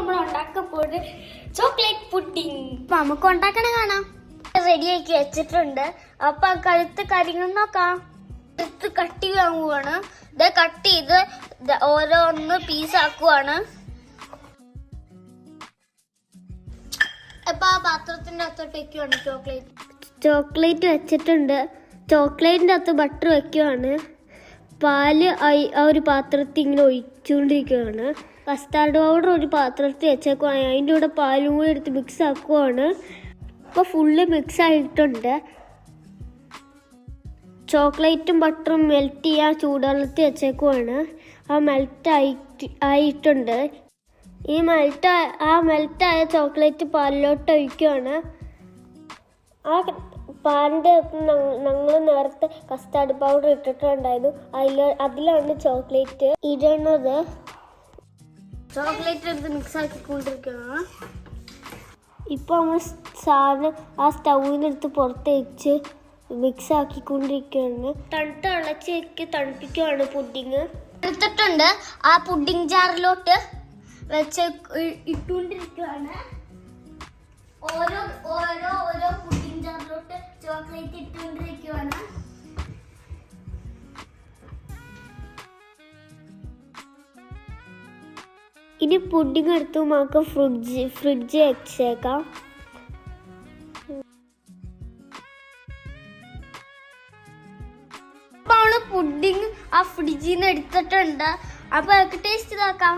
നമ്മൾ ഉണ്ടാക്കാൻ പോകുന്നത് ചോക്ലേറ്റ് പുഡിംഗ്. നമുക്ക് ഉണ്ടാക്കണ കാണാം. റെഡി ആക്കി വെച്ചിട്ടുണ്ട്. അപ്പൊ കഴുത്ത് കരിഞ്ഞു നോക്കാം. കഴുത്ത് കട്ട് ചെയ്യാൻ പോവാണ്. ഇത് കട്ട് ചെയ്ത് ഓരോന്ന് പീസാക്കുവാണ്. അപ്പൊ ആ പാത്രത്തിന്റെ അകത്തോട്ട് വെക്കുവാണ് ചോക്ലേറ്റ് വെച്ചിട്ടുണ്ട്. ചോക്ലേറ്റിന്റെ അകത്ത് ബട്ടർ വെക്കുവാണ്. പാല് ആ ഒരു പാത്രത്തിൽ ഇങ്ങനെ ഒഴിച്ചുകൊണ്ടിരിക്കുകയാണ്. കസ്റ്റാർഡ് പൗഡർ ഒരു പാത്രത്തിൽ വെച്ചേക്കുവാണ്. അതിൻ്റെ കൂടെ പാലും കൂടി എടുത്ത് മിക്സ് ആക്കുവാണ്. ഇപ്പോൾ ഫുള്ള് മിക്സ് ആയിട്ടുണ്ട്. ചോക്ലേറ്റും ബട്ടറും മെൽറ്റ് ചെയ്യാൻ ചൂടുവെള്ളത്തിൽ വെച്ചേക്കുവാണ്. ആ ആയിട്ടുണ്ട്. ഈ മെൽറ്റായ ചോക്ലേറ്റ് പാലിലോട്ട് ഒഴിക്കുകയാണ്. ആ പാലിൻ്റെ ഞങ്ങൾ നേരത്തെ കസ്റ്റാർഡ് പൗഡർ ഇട്ടിട്ടുണ്ടായിരുന്നു. അതിലാണ് ചോക്ലേറ്റ് ഇടുന്നത്. ചോക്ലേറ്റ് എടുത്ത് മിക്സ് ആക്കിക്കൊണ്ടിരിക്കുകയാണ്. ഇപ്പോൾ നമ്മൾ സാധനം ആ സ്റ്റൗവിൽ നിന്ന് എടുത്ത് പുറത്ത് വെച്ച് മിക്സ് ആക്കിക്കൊണ്ടിരിക്കുകയാണ്. ഇളച്ചേക്ക് തണുപ്പിക്കുകയാണ് പുഡിങ്. എടുത്തിട്ടുണ്ട്. ആ പുഡിങ് ജാറിലോട്ട് വെച്ച് ഇട്ടുകൊണ്ടിരിക്കുകയാണ്. ഓരോ പുഡിങ് ജാറിലോട്ട് ചോക്ലേറ്റ് ഇട്ടുകൊണ്ടിരിക്കുകയാണ്. ഇനി പുഡിങ് എടുത്ത് നമുക്ക് ഫ്രിഡ്ജ് വെച്ചേക്കാം. അപ്പോൾ പുഡിങ് ആ ഫ്രിഡ്ജിൽ നിന്ന് എടുത്തിട്ടുണ്ട്. അപ്പോൾ നമുക്ക് ടേസ്റ്റ് നോക്കാം.